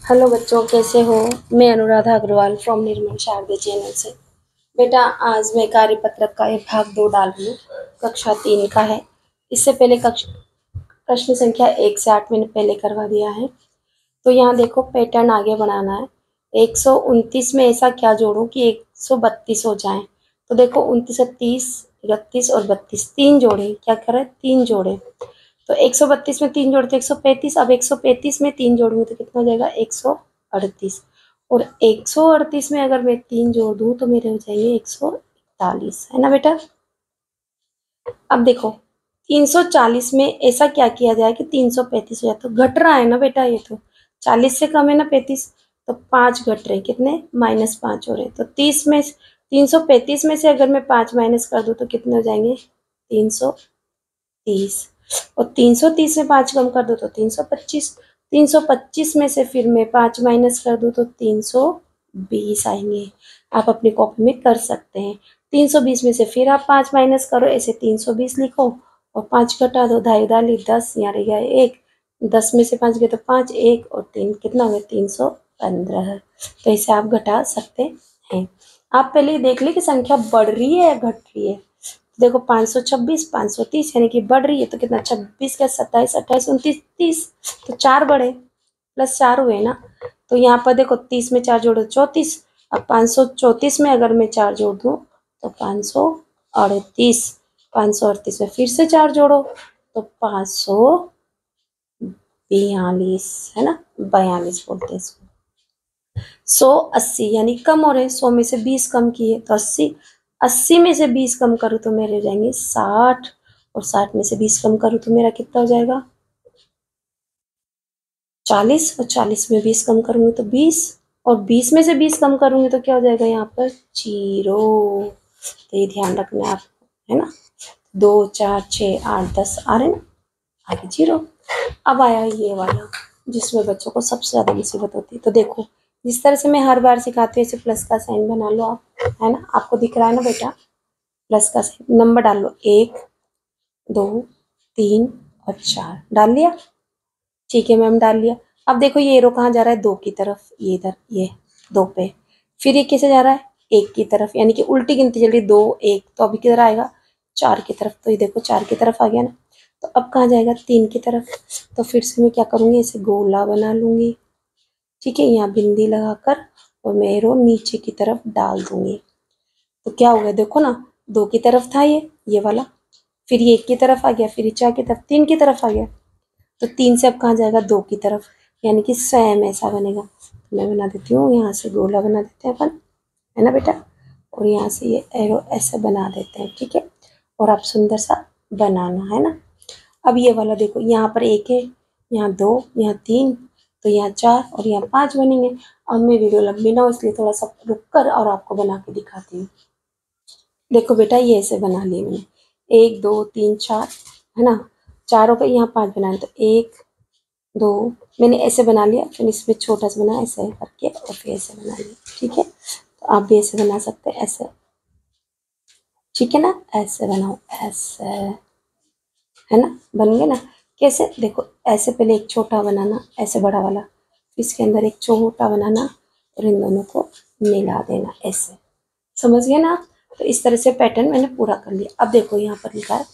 Hello बच्चों, कैसे हो। मैं अनुराधा अग्रवाल फ्रॉम निर्मल शारदे चैनल से। बेटा, आज मैं कार्यपत्रक का एक भाग 2 डाल रही हूँ। कक्षा 3 का है। इससे पहले प्रश्न संख्या 1 से 8 मैंने पहले करवा दिया है। तो यहाँ देखो, पैटर्न आगे बढ़ाना है। 129 में ऐसा क्या जोड़ूं कि 132 हो जाए। तो देखो, 29 और 30, 31 और 32 तीन जोड़े। क्या करें? तीन जोड़े। तो 132 में तीन जोड़े तो 135। अब 135 में तीन जोड़ूंगी तो कितना हो जाएगा? 138। और 138 में अगर मैं तीन जोड़ दूं तो मेरे हो जाएंगे 141, है ना बेटा। अब देखो, 340 में ऐसा क्या किया जाए कि 335 हो जाए। तो घट रहा है ना बेटा, ये तो 40 से कम है ना 35। तो 5 घट रहे, कितने? -5 हो रहे। तो 335 में से अगर मैं 5 माइनस कर दूं तो कितने हो जाएंगे? 330। और 330 में 5 कम कर दो तो 325। 325 में से फिर मैं 5 माइनस कर दूं तो 320 आएंगे। आप अपनी कॉपी में कर सकते हैं। 320 में से फिर आप 5 माइनस करो, ऐसे 320 लिखो और 5 घटा दो। ढाई डाली 10, यहाँ रह गया 1। 10 में से 5 गए तो 5, 1 और 3 कितना हो गया? 315। तो इसे आप घटा सकते हैं। आप पहले देख ली कि संख्या बढ़ रही है या घट रही है। देखो, 526, 530 यानी कि बढ़ रही है। तो कितना? 26 का 27, 28, 29, 30। तो 4 बढ़े, +4 हुए ना। तो यहाँ पर देखो, 30 में 4 जोड़ो 34। अब 534 में अगर मैं 4 जोड़ दूँ तो 538। 538 में फिर से 4 जोड़ो तो 542, है ना। 42 बोलते हैं इसको। 180 यानी कम हो रहे। 100 में से 20 कम किए तो 80। 80 में से 20 कम करूँ तो मेरे हो जाएंगे 60। और 60 में से 20 कम करूँ तो मेरा कितना हो जाएगा? 40। और 40 में 20 कम करूँगी तो 20। और 20 में से 20 कम करूँगी तो क्या हो जाएगा? यहाँ पर 0। तो ये ध्यान रखना है आपको, है ना। 2, 4, 6, 8, 10 आ रहे ना, आगे 0। अब आया ये वाला जिसमें बच्चों को सबसे ज़्यादा मुसीबत होती है। तो देखो, जिस तरह से मैं हर बार सिखाती हूँ, ऐसे प्लस का साइन बना लो आप, है ना। आपको दिख रहा है ना बेटा, प्लस का साइन। नंबर डाल लो, 1, 2, 3 और 4 डाल लिया। ठीक है मैम, डाल लिया। अब देखो, ये एरो कहाँ जा रहा है? 2 की तरफ। ये इधर, ये 2 पे। फिर ये कैसे जा रहा है? 1 की तरफ, यानी कि उल्टी गिनती चल रही। 2, 1 तो अभी किधर आएगा? 4 की तरफ। तो ये देखो 4 की तरफ आ गया ना। तो अब कहाँ जाएगा? 3 की तरफ। तो फिर से मैं क्या करूँगी? इसे गोला बना लूँगी। ठीक है, यहाँ बिंदी लगाकर और मैं एरो नीचे की तरफ डाल दूँगी। तो क्या हो गया? देखो ना, 2 की तरफ था ये वाला। फिर ये 1 की तरफ आ गया, फिर ये 4 की तरफ, 3 की तरफ आ गया। तो 3 से अब कहाँ जाएगा? 2 की तरफ, यानी कि सेम ऐसा बनेगा। तो मैं बना देती हूँ, यहाँ से गोला बना देते हैं अपन, है ना बेटा। और यहाँ से ये एरो ऐसे बना देते हैं, ठीक है। और आप सुंदर सा बनाना, है ना। अब ये वाला देखो, यहाँ पर 1 है, यहाँ 2, यहाँ 3, तो यहाँ 4 और यहाँ 5 बनेंगे। अब मैं वीडियो लंबी ना हो इसलिए थोड़ा सा रुक कर और आपको बना के दिखाती हूँ। देखो बेटा, ये ऐसे बना लिए मैंने, 1, 2, 3, 4, है ना। चारों का यहाँ 5 बनाए तो 1, 2 मैंने ऐसे बना लिया। फिर इसमें छोटा सा बना ऐसे करके और फिर ऐसे बना लिया, ठीक है। तो आप भी ऐसे बना सकते हैं, ऐसे, ठीक है ना। ऐसे बनाओ, ऐसे, है ना। बन गए ना। कैसे? देखो, ऐसे पहले एक छोटा बनाना, ऐसे बड़ा वाला, फिर इसके अंदर एक छोटा बनाना और इन दोनों को मिला देना, ऐसे। समझ गए ना। तो इस तरह से पैटर्न मैंने पूरा कर लिया। अब देखो, यहाँ पर लिखा है,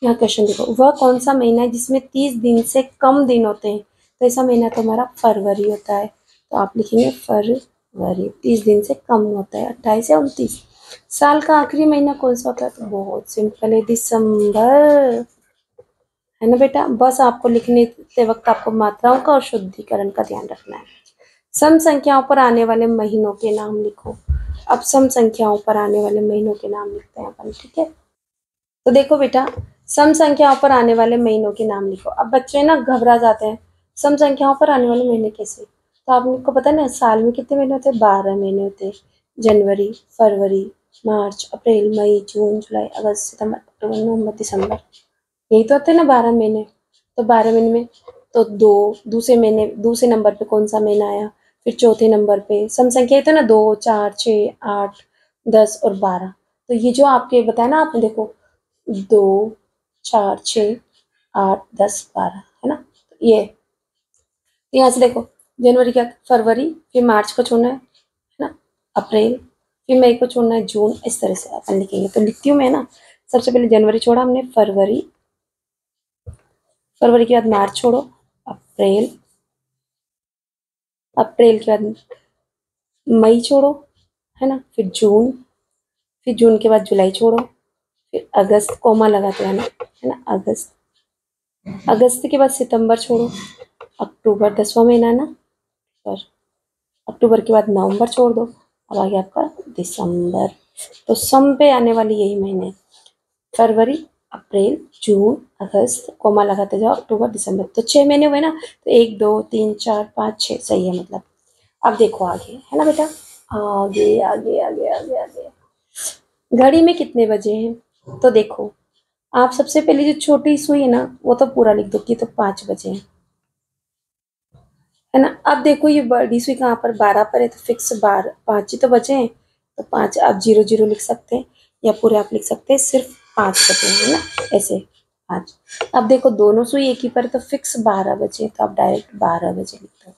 यहाँ क्वेश्चन देखो, वह कौन सा महीना है जिसमें 30 दिन से कम दिन होते हैं? तो ऐसा महीना तो हमारा फरवरी होता है। तो आप लिखेंगे फरवरी। 30 दिन से कम होता है, 28 या 29। साल का आखिरी महीना कौन सा होता है? तो बहुत सिंपल है, दिसंबर, है ना बेटा। बस आपको लिखने के वक्त आपको मात्राओं का और शुद्धिकरण का ध्यान रखना है। सम संख्याओं पर आने वाले महीनों के नाम लिखो। अब सम संख्याओं पर आने वाले महीनों के नाम लिखते हैं अपन, ठीक है। तो देखो बेटा, सम संख्याओं पर आने वाले महीनों के नाम लिखो। अब बच्चे ना घबरा जाते हैं, सम संख्याओं पर आने वाले महीने कैसे। तो आपको पता है ना, साल में कितने महीने होते हैं? 12 महीने होते हैं। जनवरी, फरवरी, मार्च, अप्रैल, मई, जून, जुलाई, अगस्त, सितंबर, अक्टूबर, नवंबर, दिसंबर, यही तो होते हैं ना 12 महीने। तो 12 महीने में तो दूसरे महीने, दूसरे नंबर पे कौन सा महीना आया? फिर चौथे नंबर पे सम संख्या है तो ना, 2, 4, 6, 8, 10 और 12। तो ये जो आपके बताया ना आपने, देखो 2, 4, 6, 8, 10, 12, है ना। ये यहाँ से देखो, जनवरी के बाद फरवरी, फिर मार्च को छोड़ना है ना, अप्रैल, फिर मई को छोड़ना है जून, इस तरह से अपन लिखेंगे। तो लिखती हूँ मैं ना, सबसे पहले जनवरी छोड़ा हमने, फरवरी, फरवरी के बाद मार्च छोड़ो, अप्रैल, अप्रैल के बाद मई छोड़ो, है ना, फिर जून के बाद जुलाई छोड़ो, फिर अगस्त, कोमा लगाते हैं ना, है ना, अगस्त, अगस्त के बाद सितंबर छोड़ो, अक्टूबर 10वां महीना ना, पर अक्टूबर के बाद नवंबर छोड़ दो, अब आ गया आपका दिसंबर। तो सम पे आने वाली यही महीने, फरवरी, अप्रैल, जून, अगस्त, कोमा लगाते जाओ, अक्टूबर, दिसंबर, तो 6 महीने हुए ना। तो 1 2 3 4 5 6 सही है मतलब। अब देखो आगे, है ना बेटा, आगे आगे आगे आगे आगे, घड़ी में कितने बजे हैं? तो देखो, आप सबसे पहले जो छोटी सुई है ना, वो तो पूरा लिख दो कि तो 5 बजे है ना। अब देखो ये बड़ी सुई कहाँ पर, 12 पर है, तो फिक्स 12, 5 ही तो बचे हैं, तो 5 आप 0 0 लिख सकते हैं, या पूरे आप लिख सकते हैं सिर्फ 5 बचे हैं, है ना, ऐसे 5। अब देखो दोनों सुई एक ही पर है, तो फिक्स 12 बजे, तो आप डायरेक्ट 12 बजे लिख दो।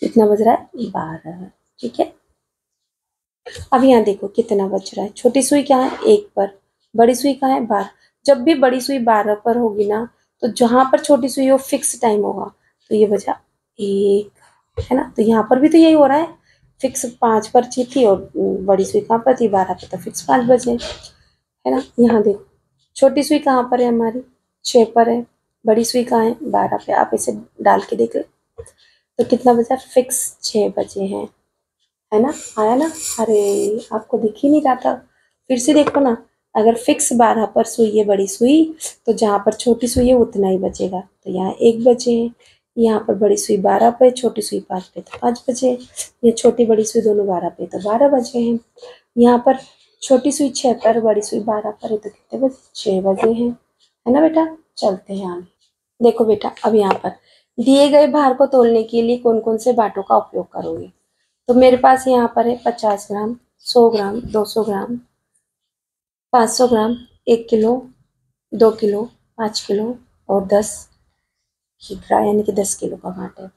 कितना बज रहा है? 12। ठीक है। अब यहाँ देखो कितना बच रहा है, छोटी सुई क्या है? 1 पर, बड़ी सुई कहाँ है? 12। जब भी बड़ी सुई 12 पर होगी ना, तो जहां पर छोटी सुई हो फिक्स टाइम होगा, तो ये बचा 1, है ना। तो यहाँ पर भी तो यही हो रहा है, फिक्स 5 पर थी और बड़ी सुई कहाँ पर थी? 12 पर, तो फिक्स 5 बजे, है ना। यहाँ देखो छोटी सुई कहाँ पर है हमारी? 6 पर है, बड़ी सुई कहाँ है? 12 पे। आप इसे डाल के देख लो, तो कितना बचा? फिक्स 6 बजे हैं, है ना, आया ना। अरे आपको दिख ही नहीं रहा था, फिर से देखो ना, अगर फिक्स 12 पर सुई है बड़ी सुई, तो जहाँ पर छोटी सुई है उतना ही बचेगा, तो यहाँ 1 बजे है। यहाँ पर बड़ी सुई 12 पे, छोटी सुई 5 पे, तो 5 बजे। ये छोटी बड़ी सुई दोनों 12 पे, तो 12 बजे हैं। यहाँ पर छोटी सुई 6 पर, बड़ी सुई 12 पर है, तो कितने बजे? 6 बजे हैं, है ना बेटा। चलते हैं आगे। देखो बेटा, अब यहाँ पर दिए गए भार को तोलने के लिए कौन कौन से बाटों का उपयोग करोगे? तो मेरे पास यहाँ पर है 50 ग्राम, 100 ग्राम, 200 ग्राम, 500 ग्राम, 1 किलो, 2 किलो, 5 किलो और 10 किग्रा, यानी कि 10 किलो का बाट है।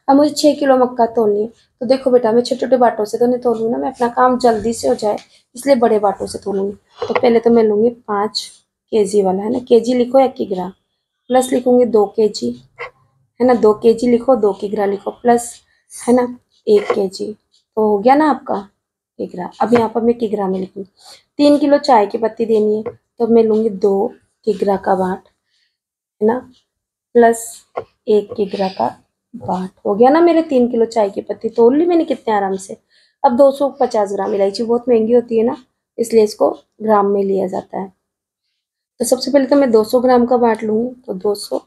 अब मुझे 6 किलो मक्का तोलनी है। तो देखो बेटा, मैं छोटे छोटे बाटों से तो नहीं तोलूंगी ना, मैं अपना काम जल्दी से हो जाए, इसलिए बड़े बाटों से तोलूंगी। तो पहले तो मैं लूंगी 5 केजी वाला, है ना, केजी लिखो या किग्रा, प्लस लिखूंगी 2 केजी, है ना, 2 केजी लिखो, 2 किग्रा लिखो, प्लस, है ना, 1 केजी, तो हो गया ना आपका किग्रा। अब यहाँ पर मैं किग्रा में लिखूंगी। 3 किलो चाय की पत्ती देनी है, तो मैं लूंगी 2 किग्रा का बाट, है ना, प्लस 1 किग्रा का बाट। हो गया ना मेरे 3 किलो चाय की पत्ती, तोल ली मैंने कितने आराम से। अब 250 ग्राम, इलायची बहुत महंगी होती है ना, इसलिए इसको ग्राम में लिया जाता है। तो सबसे पहले तो मैं 200 ग्राम का बाट लूंगी, तो 200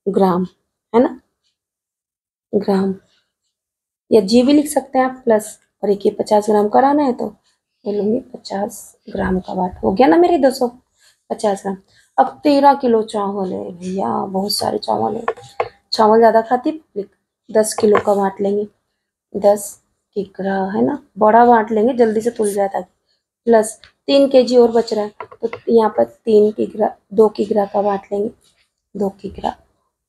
ग्राम, है ना, ग्राम, या जी भी लिख सकते हैं आप, प्लस, और एक ये 50 ग्राम कराना है, तो मैं लूंगी 50 ग्राम का बाट। हो गया ना मेरे 250 ग्राम। अब 13 किलो चावल है भैया, बहुत सारे चावल है, चावल ज़्यादा खाती पब्लिक, 10 किलो का बाट लेंगे, 10 किग्रा, है ना, बड़ा बाट लेंगे जल्दी से तुल जाए ताकि, प्लस 3 केजी और बच रहा है, तो यहाँ पर 3 किग्रा, 2 किग्रा का बाट लेंगे, 2 किग्रा,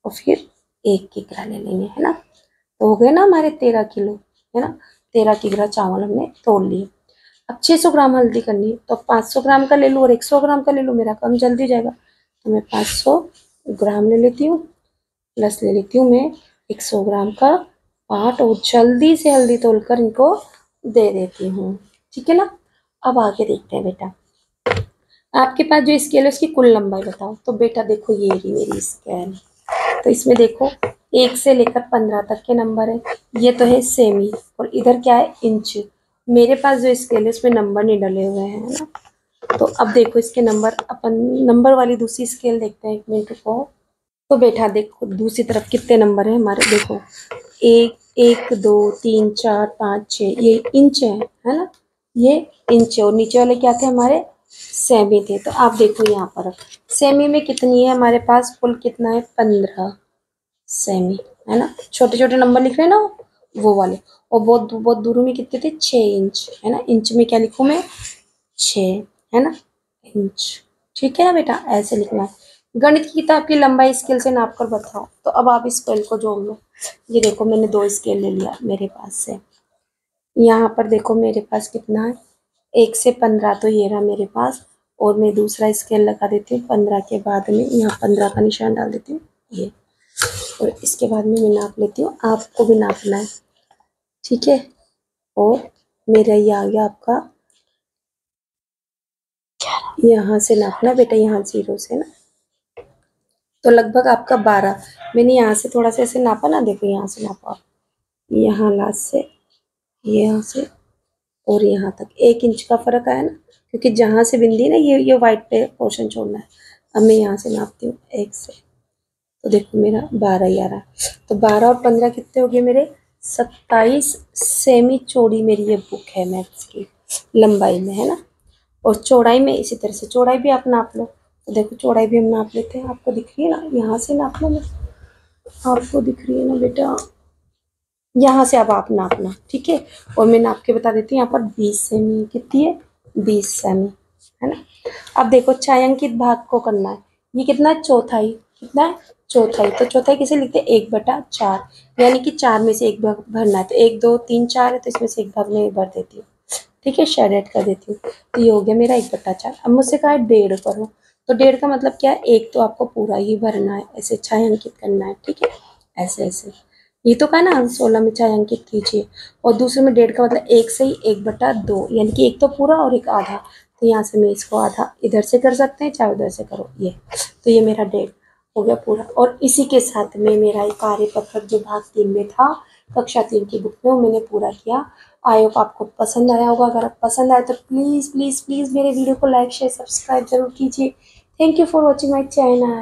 और फिर 1 किग्रा ले लेंगे, है ना। तो हो गए ना हमारे 13 किलो, है ना, 13 किग्रा चावल हमने तोल लिए। अब 600 ग्राम हल्दी करनी है, तो 500 ग्राम का ले लूँ और 100 ग्राम का ले लूँ, मेरा काम जल्दी हो जाएगा। तो मैं 500 ग्राम ले लेती हूँ, प्लस ले लेती हूँ मैं 100 ग्राम का पाट, और जल्दी से हल्दी तोल कर इनको दे देती हूँ। ठीक है ना। अब आगे देखते हैं बेटा, आपके पास जो स्केल है उसकी कुल लंबाई बताओ। तो बेटा देखो, ये रही मेरी स्केल, तो इसमें देखो 1 से लेकर 15 तक के नंबर है, ये तो है सेमी, और इधर क्या है? इंच। मेरे पास जो स्केल है उसमें नंबर नहीं डले हुए हैं, है ना। तो अब देखो इसके नंबर, अपन नंबर वाली दूसरी स्केल देखते हैं, 1 मिनट रुको। तो बेटा देखो दूसरी तरफ कितने नंबर है हमारे, देखो 1 1 2 3 4 5 6, ये इंच है ना, ये इंच है, और नीचे वाले क्या थे हमारे? सेमी थे। तो आप देखो यहाँ पर सेमी में कितनी है हमारे पास, कुल कितना है? 15 सेमी, है ना। छोटे छोटे नंबर लिख रहे हैं ना, वो वाले। और बहुत बहुत दूर में कितने थे? 6 इंच, है ना। इंच में क्या लिखूं मैं? 6, है ना, इंच। ठीक है ना बेटा, ऐसे लिखना है। गणित की किताब की लंबाई स्केल से नाप कर बताओ। तो अब आप स्केल को जोड़ लो। ये देखो मैंने 2 स्केल ले लिया मेरे पास से। यहाँ पर देखो मेरे पास कितना है, 1 से 15, तो ये रहा मेरे पास। और मैं दूसरा स्केल लगा देती हूँ 15 के बाद में, यहाँ 15 का निशान डाल देती हूँ ये। और इसके बाद में मैं नाप लेती हूँ, आपको भी नापना है, ठीक है। और मेरा ये आ गया आपका, यहाँ से नापना बेटा, यहाँ 0 से ना, तो लगभग आपका 12। मैंने यहाँ से थोड़ा सा ऐसे नापा ना, देखो यहाँ से नापा, यहाँ लास्ट से, यहाँ से और यहाँ तक 1 इंच का फर्क आया ना, क्योंकि जहाँ से बिंदी ना, ये वाइट पे पोर्शन छोड़ना है। अब मैं यहाँ से नापती हूँ 1 से, तो देखो मेरा 12 ही आ रहा है। तो 12 और 15 कितने हो गए मेरे, 27 सेमी चौड़ी मेरी ये बुक है मैथ्स की, लंबाई में है ना। और चौड़ाई में इसी तरह से, चौड़ाई भी आप नाप लो। तो देखो चौड़ाई भी हम नाप लेते हैं, आपको दिख रही है ना, यहाँ से नाप लो ना, आपको दिख रही है ना बेटा, यहाँ से अब आप नापना, ठीक है। और मैं नाप के बता देती हूँ, यहाँ पर 20 सेमी, कितनी है, 20 सेमी, है ना। अब देखो छायांकित भाग को करना है, ये कितना है, चौथाई, कितना है, चौथाई। तो चौथाई किसे लिखते हैं, 1/4, यानी कि 4 में से 1 भाग भरना है। तो 1 2 3 4 है, तो इसमें से 1 भाग में भर देती हूँ, ठीक है, शेडेड कर देती हूँ। तो ये हो गया मेरा 1/4। अब मुझसे कहा है 1.5 करो, तो 1.5 का मतलब क्या है, एक तो आपको पूरा ही भरना है, ऐसे छायांकित करना है, ठीक है, ऐसे ऐसे। ये तो कहा ना 16 में छायांकित कीजिए। और दूसरे में 1.5 का मतलब 1 से ही 1/2, यानी कि एक तो पूरा और एक आधा। तो यहाँ से मैं इसको आधा इधर से कर सकते हैं, चाहे उधर से करो ये। तो ये मेरा 1.5 हो गया पूरा। और इसी के साथ में मेरा ये कार्यपत्रक जो भाग 3 में था, कक्षा 3 की बुक में, वो मैंने पूरा किया। आई होप आपको पसंद आया होगा। अगर आप पसंद आए तो प्लीज़ प्लीज़ प्लीज़ मेरे वीडियो को लाइक शेयर सब्सक्राइब जरूर कीजिए। Thank you for watching my channel.